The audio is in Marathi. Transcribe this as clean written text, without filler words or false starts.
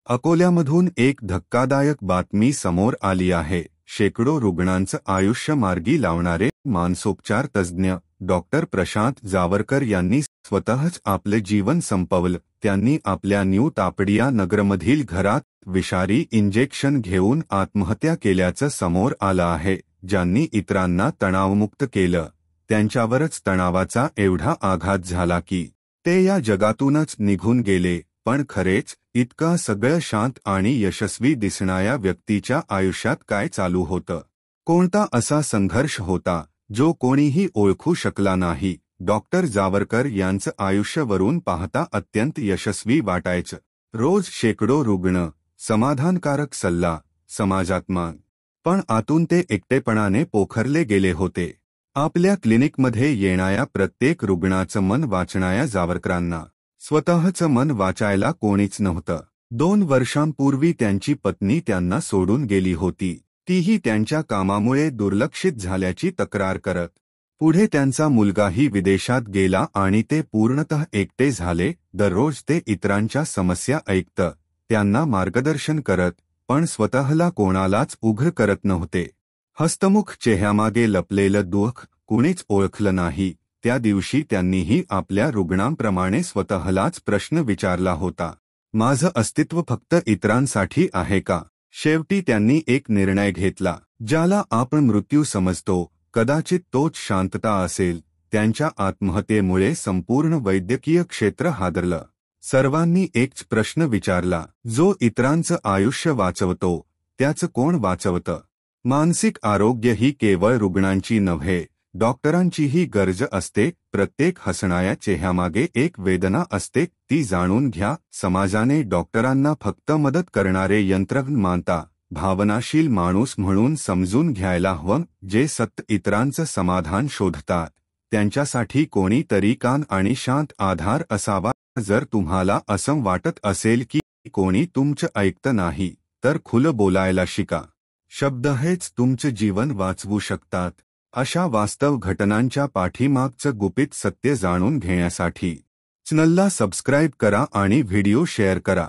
अकोल्यामधून एक धक्कादायक बातमी समोर आली आहे। शेकडो रुग्णांचं आयुष्य मार्गी लावणारे मानसोपचार तज्ज्ञ डॉक्टर प्रशांत जावरकर यांनी स्वतःच आपले जीवन संपवलं। त्यांनी आपल्या न्यू तापडिया नगरमधील घरात विषारी इंजेक्शन घेऊन आत्महत्या केल्याचं समोर आलं आहे। ज्यांनी इतरांना तणावमुक्त केलं, त्यांच्यावरच तणावाचा एवढा आघात झाला की ते या जगातूनच निघून गेले। पण खरेच इतका सगळं शांत आणि यशस्वी दिसणाऱ्या व्यक्तीच्या आयुष्यात काय चालू होतं? कोणता असा संघर्ष होता जो कोणीही ओळखू शकला नाही? डॉक्टर जावरकर यांचं आयुष्य वरून पाहता अत्यंत यशस्वी वाटायचं। रोज शेकडो रुग्ण, समाधानकारक सल्ला, समाजात्मान, पण आतून ते एकटेपणाने पोखरले गेले होते। आपल्या क्लिनिकमध्ये येणाऱ्या प्रत्येक रुग्णाचं मन वाचणाऱ्या जावरकरांना स्वतःचं मन वाचायला कोणीच नव्हतं। 2 वर्षांपूर्वी त्यांची पत्नी त्यांना सोडून गेली होती, तीही त्यांच्या कामामुळे दुर्लक्षित झाल्याची तक्रार करत। पुढे त्यांचा मुलगाही विदेशात गेला आणि ते पूर्णतः एकटे झाले। दररोज ते इतरांच्या समस्या ऐकत, त्यांना मार्गदर्शन करत, पण स्वतःला कोणालाच उघड करत नव्हते। हस्तमुख चेहऱ्यामागे लपलेलं दुःख कुणीच ओळखलं नाही। त्या दिवशी त्यांनीही आपल्या रुग्णांप्रमाणे स्वतःलाच प्रश्न विचारला होता, माझं अस्तित्व फक्त इतरांसाठी आहे का? शेवटी त्यांनी एक निर्णय घेतला, ज्याला आपण मृत्यू समजतो, कदाचित तोच शांतता असेल। त्यांच्या आत्महत्येमुळे संपूर्ण वैद्यकीय क्षेत्र हादरलं। सर्वांनी एकच प्रश्न विचारला, जो इतरांचं आयुष्य वाचवतो, त्याचं कोण वाचवतं? मानसिक आरोग्य ही केवळ रुग्णांची नव्हे, डॉक्टरांचीही गरज असते। प्रत्येक हसणाऱ्या चेहऱ्यामागे एक वेदना असते, ती जाणून घ्या। समाजाने डॉक्टरांना फक्त मदत करणारे यंत्र मानता, भावनाशील माणूस म्हणून समजून घ्यायला हवं, जे सतत इतरांचं समाधान शोधतात। त्यांच्यासाठी कोणीतरी कान आणि शांत आधार असावा। जर तुम्हाला असं वाटत असेल की कोणी तुमचं ऐकत नाही, तर खुलं बोलायला शिका। शब्द हेच तुमचं जीवन वाचवू शकतात। अशा वास्तव घटनांच्या पाठीमागचं गुपित सत्य जाणून घेण्यासाठी चॅनलला सबस्क्राईब करा आणि व्हिडिओ शेअर करा।